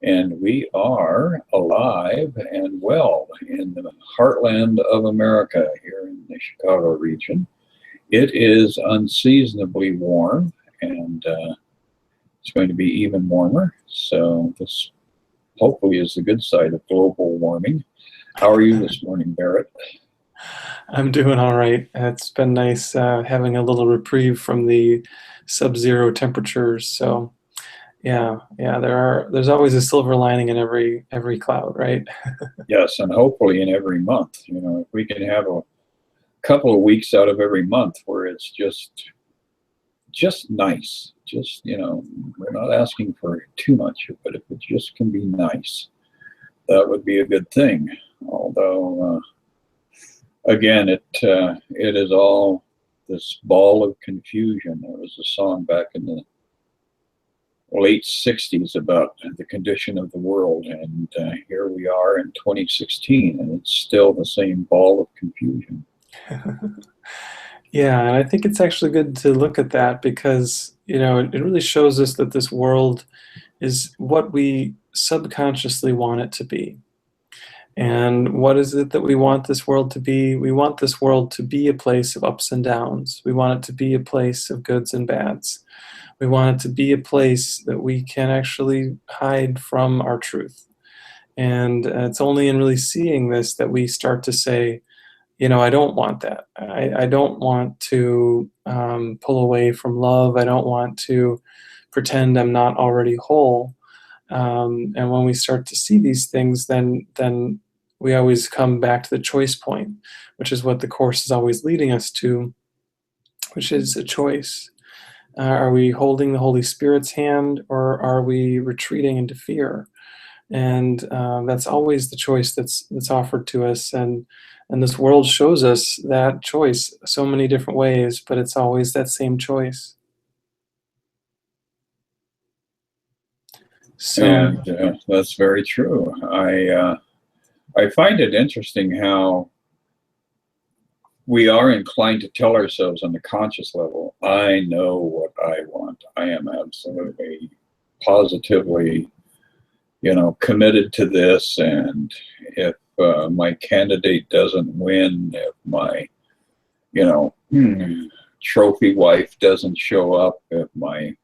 And we are alive and well in the heartland of America here in the Chicago region. It is unseasonably warm, and it's going to be even warmer. So this hopefully is the good side of global warming. How are you this morning, Barrett? I'm doing all right. It's been nice having a little reprieve from the sub-zero temperatures. So yeah, there's always a silver lining in every cloud, right? Yes, and hopefully in every month. If we can have a couple of weeks out of every month where it's just nice. We're not asking for too much, but if it just can be nice, that would be a good thing. Although, again, it is all this ball of confusion. There was a song back in the late 60s about the condition of the world, and here we are in 2016, and it's still the same ball of confusion. Yeah, and I think it's actually good to look at that because, it really shows us that this world is what we subconsciously want it to be. And what is it that we want this world to be? We want this world to be a place of ups and downs. We want it to be a place of goods and bads. We want it to be a place that we can actually hide from our truth. And it's only in really seeing this that we start to say, I don't want that. I don't want to pull away from love. I don't want to pretend I'm not already whole. And when we start to see these things, then we always come back to the choice point, which is what the Course is always leading us to, which is a choice. Are we holding the Holy Spirit's hand, or are we retreating into fear? And that's always the choice that's offered to us. And this world shows us that choice so many different ways, but it's always that same choice. So And that's very true. I find it interesting how we are inclined to tell ourselves on the conscious level, I know what I want. I am absolutely, positively, committed to this. And if my candidate doesn't win, if my, trophy wife doesn't show up, if my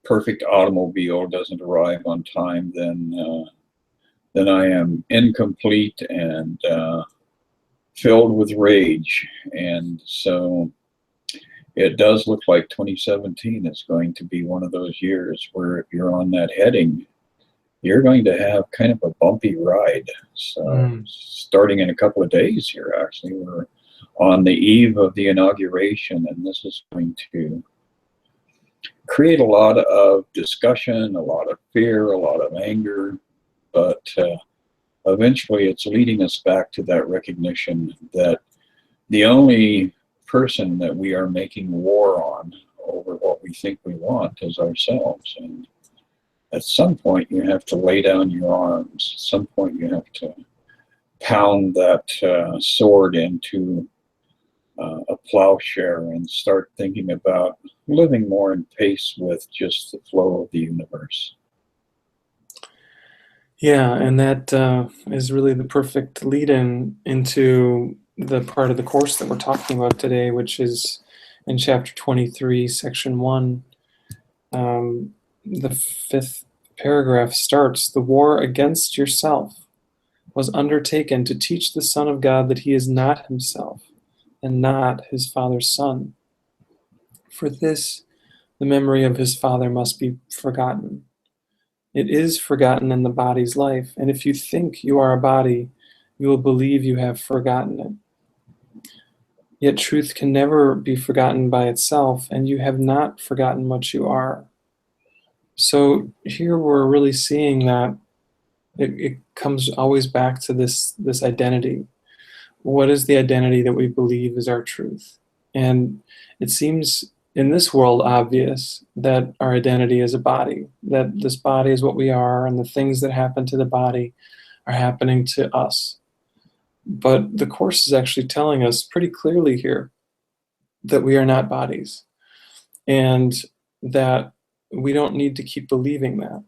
perfect automobile doesn't arrive on time, then I am incomplete and filled with rage. And so it does look like 2017 is going to be one of those years where if you're on that heading, you're going to have kind of a bumpy ride. So starting in a couple of days here, actually, we're on the eve of the inauguration, and this is going to create a lot of discussion, a lot of fear, a lot of anger, but eventually it's leading us back to that recognition that the only person that we are making war on over what we think we want is ourselves. And at some point you have to lay down your arms. At some point you have to pound that sword into a plowshare and start thinking about living more in pace with just the flow of the universe. yeah, and that is really the perfect lead-in into the part of the Course that we're talking about today, which is in chapter 23, section 1. The fifth paragraph starts, "The war against yourself was undertaken to teach the Son of God that he is not himself, and not his Father's Son. For this, the memory of his Father must be forgotten. It is forgotten in the body's life, and if you think you are a body, you will believe you have forgotten it. Yet truth can never be forgotten by itself, and you have not forgotten what you are." So here we're really seeing that it comes always back to this identity. What is the identity that we believe is our truth? And it seems in this world obvious that our identity is a body, that this body is what we are, and the things that happen to the body are happening to us. But the Course is actually telling us pretty clearly here that we are not bodies, and that we don't need to keep believing that.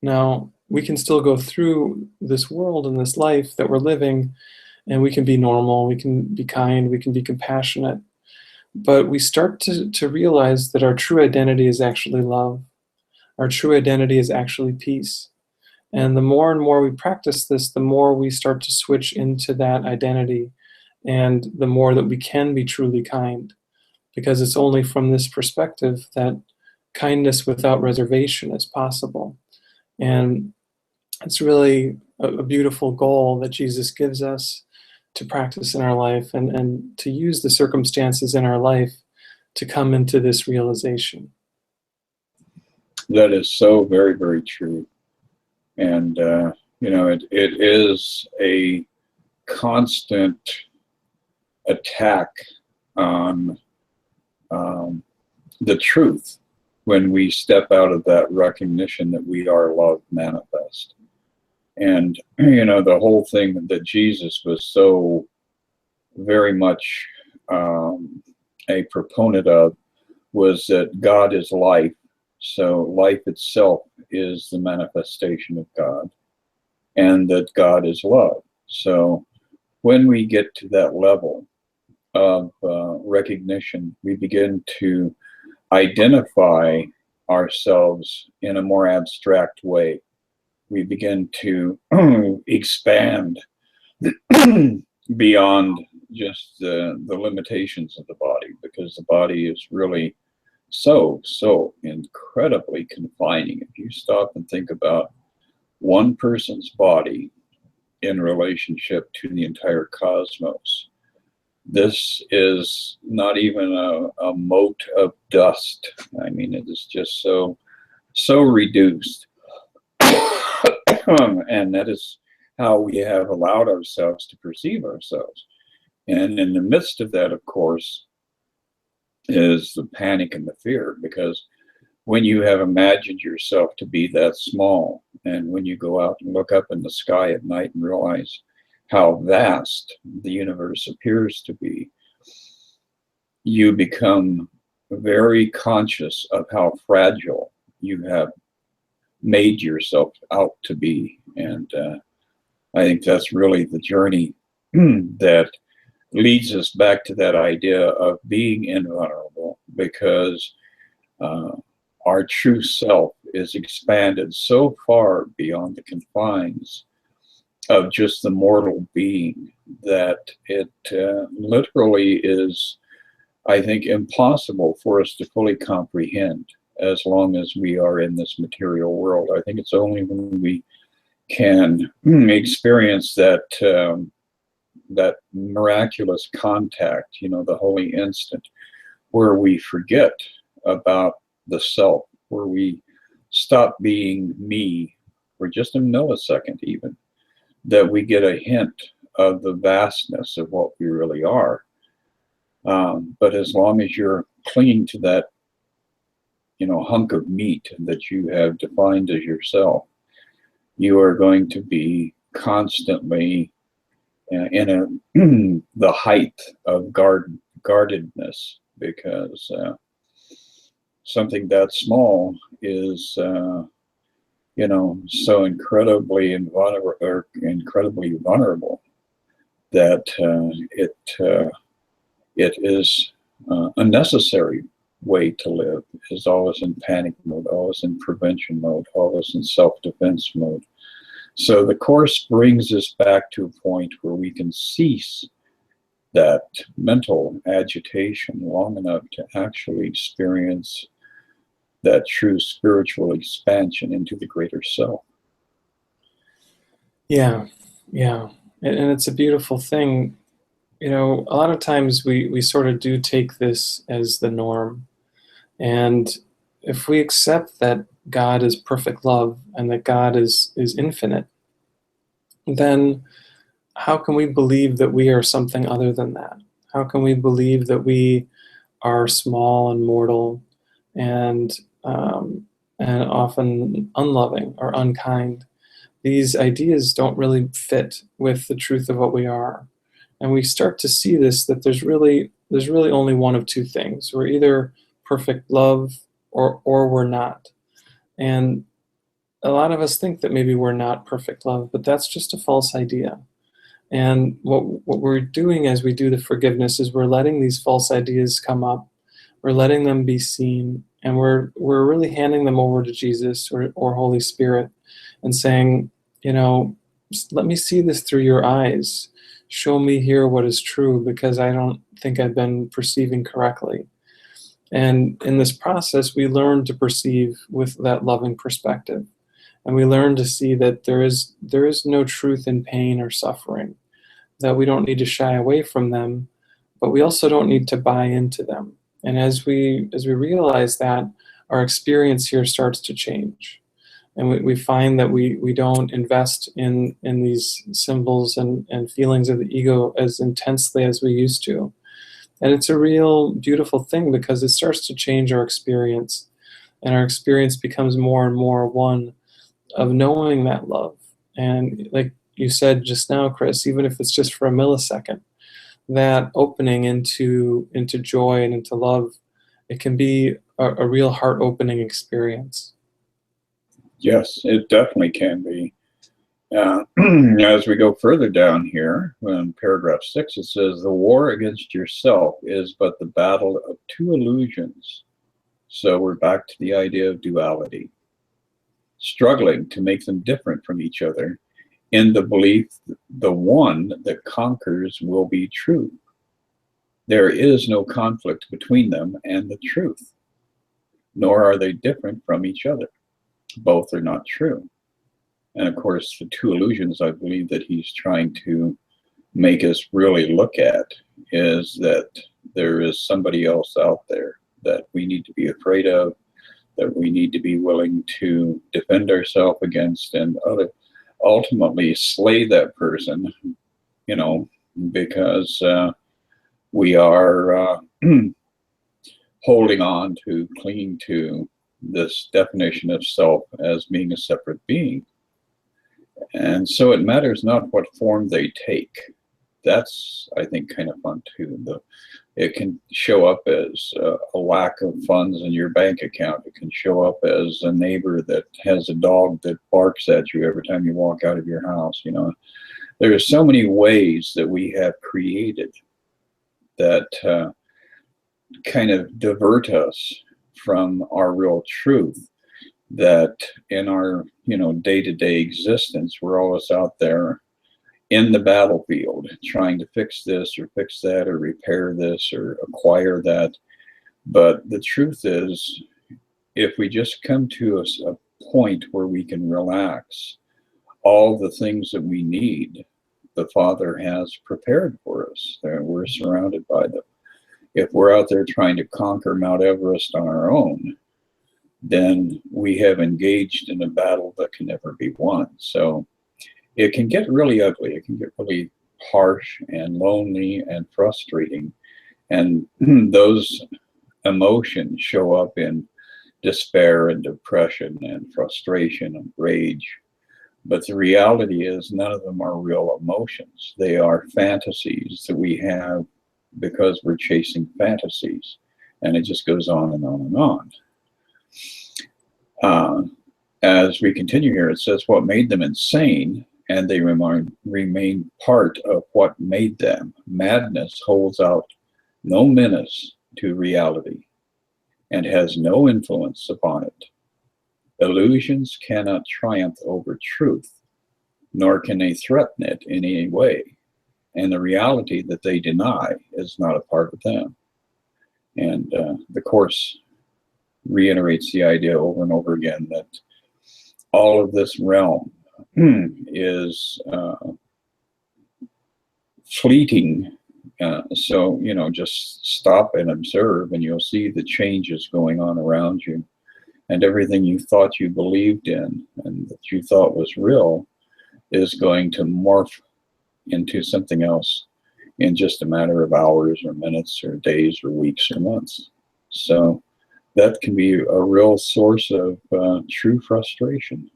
Now, we can still go through this world and this life that we're living, and we can be normal, we can be kind, we can be compassionate, but we start to realize that our true identity is actually love. Our true identity is actually peace. And the more and more we practice this, the more we start to switch into that identity, and the more that we can be truly kind. Because it's only from this perspective that kindness without reservation is possible. And it's really a beautiful goal that Jesus gives us to practice in our life, and to use the circumstances in our life to come into this realization. That is so very, very true. And, it is a constant attack on the truth when we step out of that recognition that we are love manifest. And, the whole thing that Jesus was so very much a proponent of was that God is life. So life itself is the manifestation of God, and that God is love. So when we get to that level of recognition, we begin to identify ourselves in a more abstract way. We begin to expand beyond just the limitations of the body, because the body is really so incredibly confining. If you stop and think about one person's body in relationship to the entire cosmos, this is not even a mote of dust. I mean, it is just so reduced. And that is how we have allowed ourselves to perceive ourselves. And in the midst of that, of course, is the panic and the fear, because when you have imagined yourself to be that small, and when you go out and look up in the sky at night and realize how vast the universe appears to be, you become very conscious of how fragile you have made yourself out to be. And I think that's really the journey that leads us back to that idea of being invulnerable, because our true self is expanded so far beyond the confines of just the mortal being that it literally is, I think, impossible for us to fully comprehend as long as we are in this material world. I think it's only when we can experience that that miraculous contact, the holy instant, where we forget about the self, where we stop being me for just a millisecond even, that we get a hint of the vastness of what we really are. But as long as you're clinging to that, hunk of meat that you have defined as yourself, you are going to be constantly in the height of guardedness, because something that small is so incredibly vulnerable that it is a necessary way to live, is always in panic mode, always in prevention mode, always in self-defense mode. So the Course brings us back to a point where we can cease that mental agitation long enough to actually experience that true spiritual expansion into the greater self. Yeah. And it's a beautiful thing. A lot of times we sort of do take this as the norm. And if we accept that God is perfect love and that God is infinite, then how can we believe that we are something other than that? How can we believe that we are small and mortal and often unloving or unkind? These ideas don't really fit with the truth of what we are. And we start to see this, that there's really only one of two things. We're either perfect love or we're not. And a lot of us think that maybe we're not perfect love, but that's just a false idea. And what we're doing as we do the forgiveness is we're letting these false ideas come up, we're letting them be seen, and we're really handing them over to Jesus or Holy Spirit and saying, you know, let me see this through your eyes. Show me here what is true, because I don't think I've been perceiving correctly. And in this process, we learn to perceive with that loving perspective. And we learn to see that there is no truth in pain or suffering, that we don't need to shy away from them, but we also don't need to buy into them. And as we realize that, our experience here starts to change. And we find that we don't invest in these symbols and feelings of the ego as intensely as we used to. And it's a real beautiful thing, because it starts to change our experience. And our experience becomes more and more one of knowing that love. And like you said just now, Chris, even if it's just for a millisecond, that opening into joy and into love, it can be a real heart-opening experience. Yes, it definitely can be. As we go further down here, in paragraph 6, it says, the war against yourself is but the battle of two illusions. So we're back to the idea of duality, struggling to make them different from each other in the belief the one that conquers will be true. There is no conflict between them and the truth, nor are they different from each other. Both are not true. And of course, the two illusions I believe that he's trying to make us really look at is that there is somebody else out there that we need to be afraid of, that we need to be willing to defend ourselves against, and ultimately slay that person, you know, because we are holding on to, clinging to this definition of self as being a separate being. And so it matters not what form they take. That's, I think, kind of fun too. It can show up as a lack of funds in your bank account. It can show up as a neighbor that has a dog that barks at you every time you walk out of your house. You know, there are so many ways that we have created that kind of divert us from our real truth, that in our, you know, day-to-day existence, we're always out there in the battlefield trying to fix this or fix that or repair this or acquire that. But the truth is, if we just come to a point where we can relax, all the things that we need, the Father has prepared for us. We're surrounded by them. If we're out there trying to conquer Mount Everest on our own, then we have engaged in a battle that can never be won. So it can get really ugly. It can get really harsh and lonely and frustrating. And those emotions show up in despair and depression and frustration and rage. But the reality is none of them are real emotions. They are fantasies that we have because we're chasing fantasies. And it just goes on and on and on. As we continue here, it says, what made them insane, and they remain part of what made them. Madness holds out no menace to reality and has no influence upon it. Illusions cannot triumph over truth, nor can they threaten it in any way. And the reality that they deny is not a part of them. And the Course reiterates the idea over and over again that all of this realm is fleeting. So, you know, just stop and observe, and you'll see the changes going on around you. And everything you thought you believed in and that you thought was real is going to morph into something else in just a matter of hours or minutes or days or weeks or months. So that can be a real source of true frustration.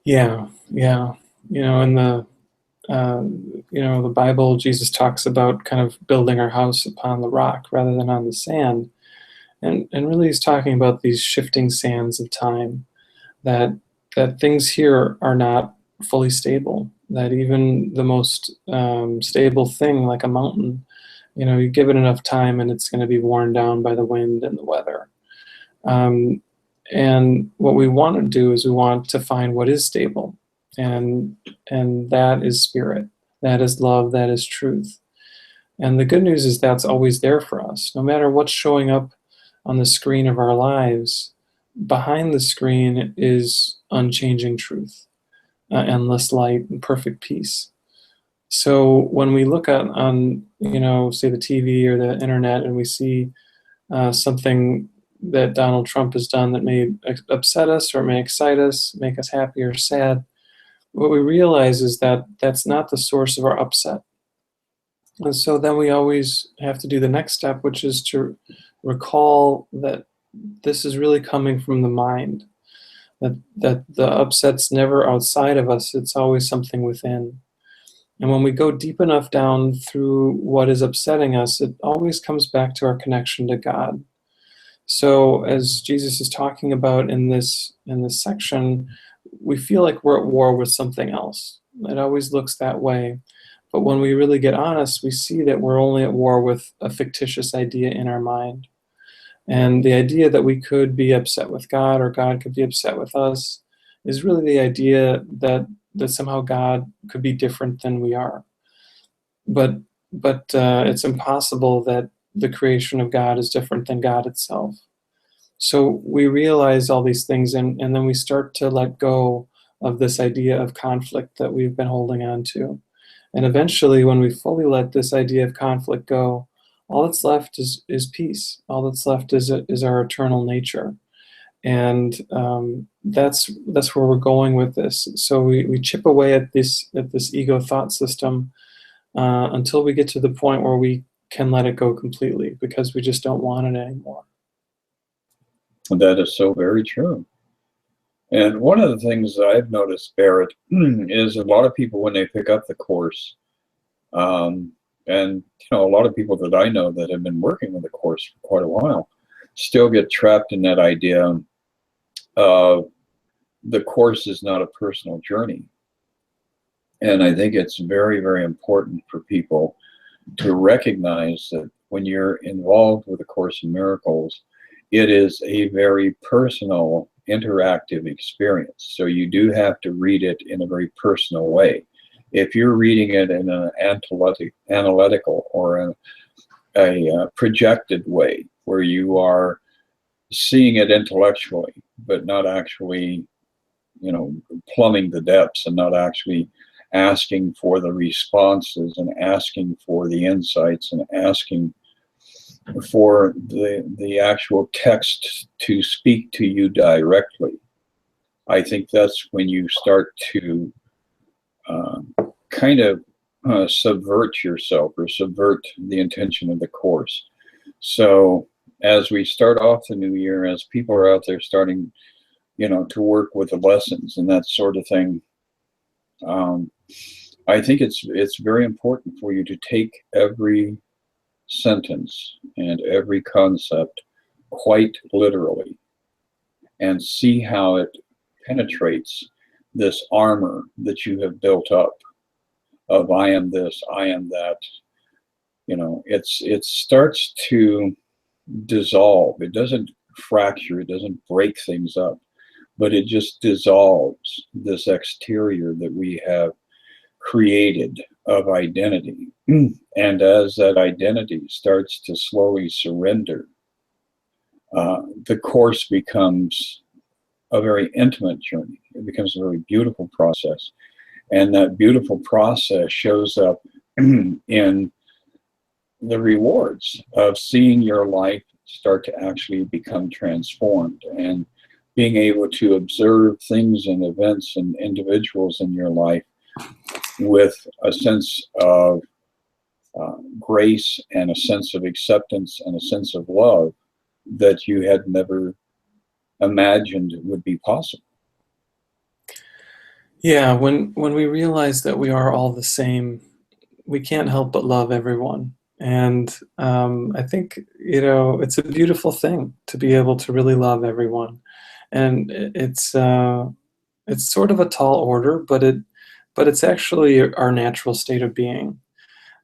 Yeah. You know, in the the Bible, Jesus talks about kind of building our house upon the rock rather than on the sand. And really he's talking about these shifting sands of time, that things here are not fully stable, that even the most stable thing like a mountain, you give it enough time and it's going to be worn down by the wind and the weather. Um, and what we want to do is we want to find what is stable, and that is spirit, that is love, that is truth. And the good news is that's always there for us. No matter what's showing up on the screen of our lives, behind the screen is unchanging truth, endless light, and perfect peace. So when we look at on, say the TV or the internet, and we see something that Donald Trump has done that may upset us or may excite us, make us happy or sad, what we realize is that that's not the source of our upset. And so then we always have to do the next step, which is to recall that this is really coming from the mind, that the upset's never outside of us, it's always something within. And when we go deep enough down through what is upsetting us, it always comes back to our connection to God. So as Jesus is talking about in this section, we feel like we're at war with something else. It always looks that way. But when we really get honest, we see that we're only at war with a fictitious idea in our mind. And the idea that we could be upset with God or God could be upset with us is really the idea that somehow God could be different than we are. But it's impossible that the creation of God is different than God itself. So we realize all these things, and then we start to let go of this idea of conflict that we've been holding on to. And eventually, when we fully let this idea of conflict go, all that's left is peace. All that's left is our eternal nature. And that's where we're going with this. So we chip away at this ego thought system until we get to the point where we can let it go completely, because we just don't want it anymore. That is so very true. And one of the things that I've noticed, Barrett, is a lot of people, when they pick up the course, and a lot of people that I know that have been working with the course for quite a while, still get trapped in that idea of the course is not a personal journey. And I think it's very, very important for people to recognize that when you're involved with A Course in Miracles, it is a very personal, interactive experience. So you do have to read it in a very personal way. If you're reading it in an analytical or a projected way, where you are seeing it intellectually, but not actually, plumbing the depths, and not actually asking for the responses and asking for the insights and asking for the actual text to speak to you directly, I think that's when you start to kind of subvert yourself, or subvert the intention of the course. So as we start off the new year, as people are out there starting, to work with the lessons and that sort of thing, I think it's very important for you to take every sentence and every concept quite literally, and see how it penetrates this armor that you have built up of I am this, I am that. It starts to dissolve. It doesn't fracture, it doesn't break things up, but it just dissolves this exterior that we have created of identity. And as that identity starts to slowly surrender, the course becomes a very intimate journey. It becomes a very beautiful process. And that beautiful process shows up in the rewards of seeing your life start to actually become transformed, and being able to observe things and events and individuals in your life with a sense of grace and a sense of acceptance and a sense of love that you had never imagined would be possible. Yeah, when we realize that we are all the same, we can't help but love everyone. And I think, it's a beautiful thing to be able to really love everyone. And it's sort of a tall order, but it's actually our natural state of being.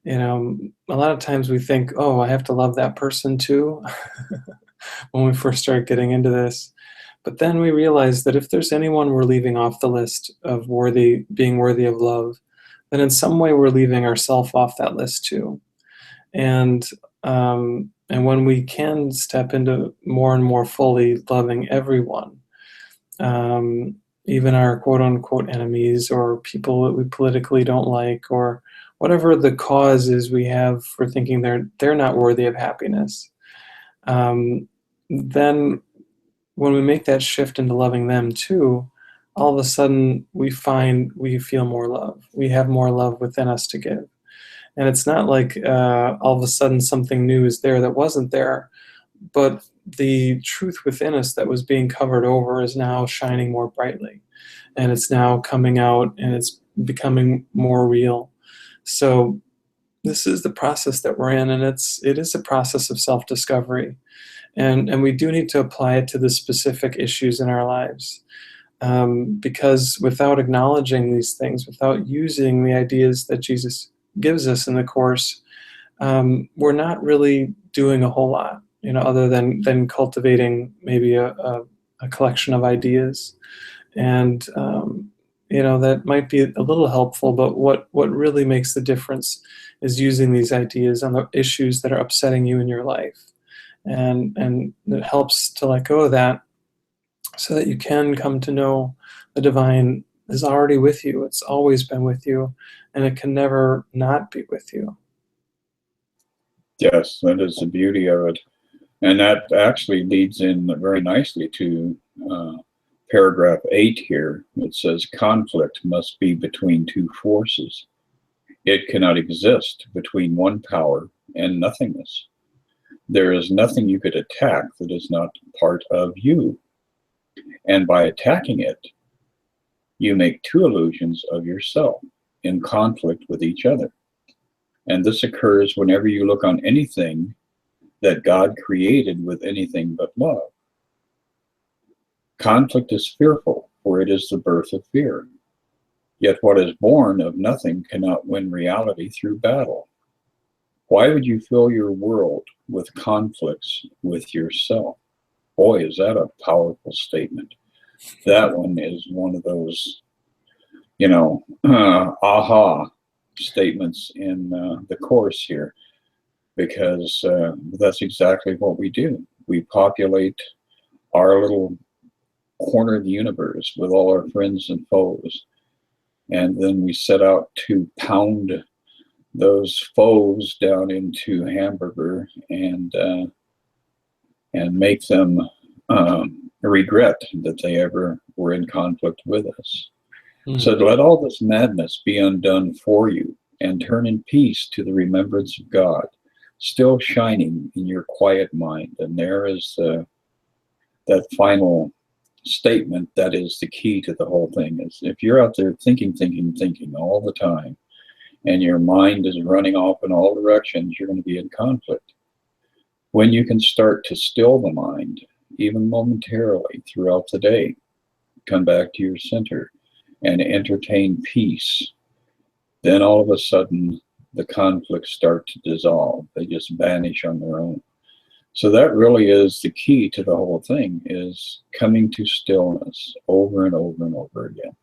A lot of times we think, oh, I have to love that person too, when we first start getting into this. But then we realize that if there's anyone we're leaving off the list of being worthy of love, then in some way we're leaving ourselves off that list too. And when we can step into more and more fully loving everyone, um, even our quote unquote enemies or people that we politically don't like, or whatever the cause is we have for thinking they're not worthy of happiness, then when we make that shift into loving them too, all of a sudden we find we feel more love. We have more love within us to give. And it's not like all of a sudden something new is there that wasn't there, but the truth within us that was being covered over is now shining more brightly. And it's now coming out and it's becoming more real. So this is the process that we're in, and it is a process of self-discovery. And we do need to apply it to the specific issues in our lives. Because without acknowledging these things, without using the ideas that Jesus gives us in the Course, we're not really doing a whole lot, other than cultivating maybe a collection of ideas. And, that might be a little helpful, but what really makes the difference is using these ideas on the issues that are upsetting you in your life. And it helps to let go of that so that you can come to know the divine is already with you. It's always been with you, and it can never not be with you. Yes, that is the beauty of it. And that actually leads in very nicely to paragraph 8 here. It says, conflict must be between two forces. It cannot exist between one power and nothingness. There is nothing you could attack that is not part of you. And by attacking it, you make two illusions of yourself in conflict with each other. And this occurs whenever you look on anything that God created with anything but love. Conflict is fearful, for it is the birth of fear. Yet what is born of nothing cannot win reality through battle. Why would you fill your world with conflicts with yourself? Boy, is that a powerful statement. That one is one of those, aha statements in the Course here, because that's exactly what we do. We populate our little corner of the universe with all our friends and foes, and then we set out to pound those foes down into hamburger and make them regret that they ever were in conflict with us. So let all this madness be undone for you, and turn in peace to the remembrance of God, still shining in your quiet mind. And there is that final statement that is the key to the whole thing. Is if you're out there thinking all the time, and your mind is running off in all directions, you're going to be in conflict. When you can start to still the mind, even momentarily throughout the day, come back to your center and entertain peace, then all of a sudden the conflicts start to dissolve. They just vanish on their own. So that really is the key to the whole thing, is coming to stillness over and over and over again.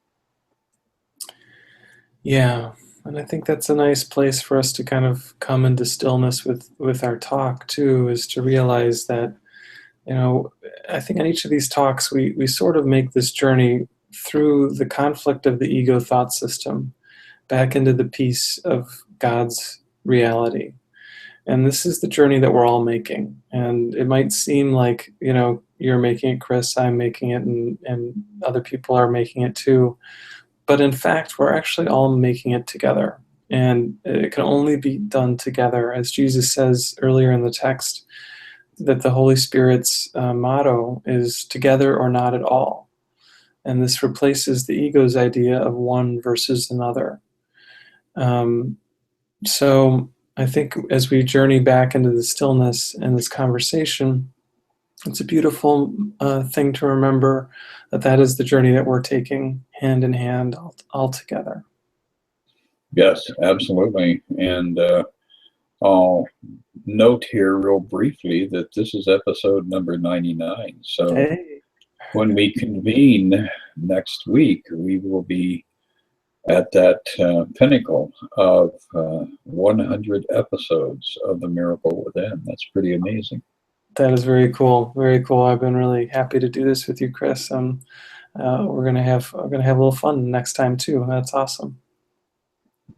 Yeah, and I think that's a nice place for us to kind of come into stillness with our talk too, is to realize that, I think on each of these talks we sort of make this journey through the conflict of the ego thought system back into the peace of God's reality. And this is the journey that we're all making. And it might seem like, you're making it, Chris, I'm making it, and other people are making it too. But in fact, we're actually all making it together. And it can only be done together. As Jesus says earlier in the text, that the Holy Spirit's motto is together or not at all. And this replaces the ego's idea of one versus another. So I think as we journey back into the stillness and this conversation, it's a beautiful thing to remember that that is the journey that we're taking hand in hand all together. Yes, absolutely. And I'll note here real briefly that this is episode number 99. So Hey, when we convene next week, we will be at that pinnacle of 100 episodes of The Miracle Within. That's pretty amazing. that is very cool. Very cool. I've been really happy to do this with you, Chris. We're gonna have a little fun next time too. That's awesome.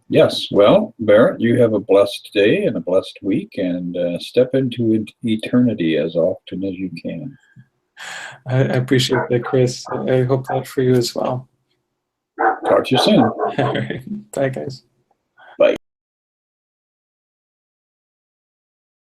Yes, well, Barrett, you have a blessed day and a blessed week, and step into eternity as often as you can. I appreciate that, Chris. I hope that for you as well. Talk to you soon. All right. Bye, guys.